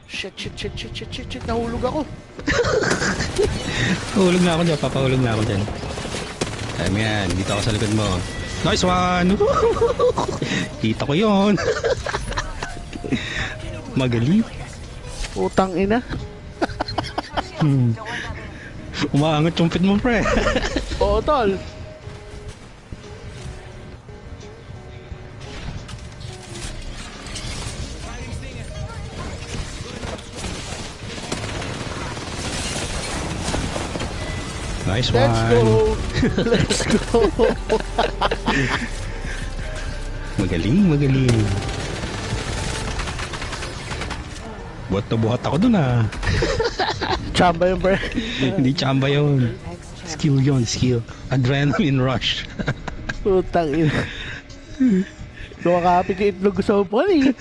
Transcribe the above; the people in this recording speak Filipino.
Shit. Nahulog ako. Pahulog na ako dyan, papahulog na ako dyan. Ayan mo yan, dito ako sa likod mo. Nice one! Kita ko yun. Magaling. Utang ina. Umaangat yung fit mo, pre. Oo, tol. Nice one. Let's go. Let's go. Magaling. Buhat na buhat ako dun ah. Chamba yun, pre. Hindi chamba yun. Skill yun, skill. Adrenaline rush. Utang ina. Lumakapit yung itlog sa upuan eh.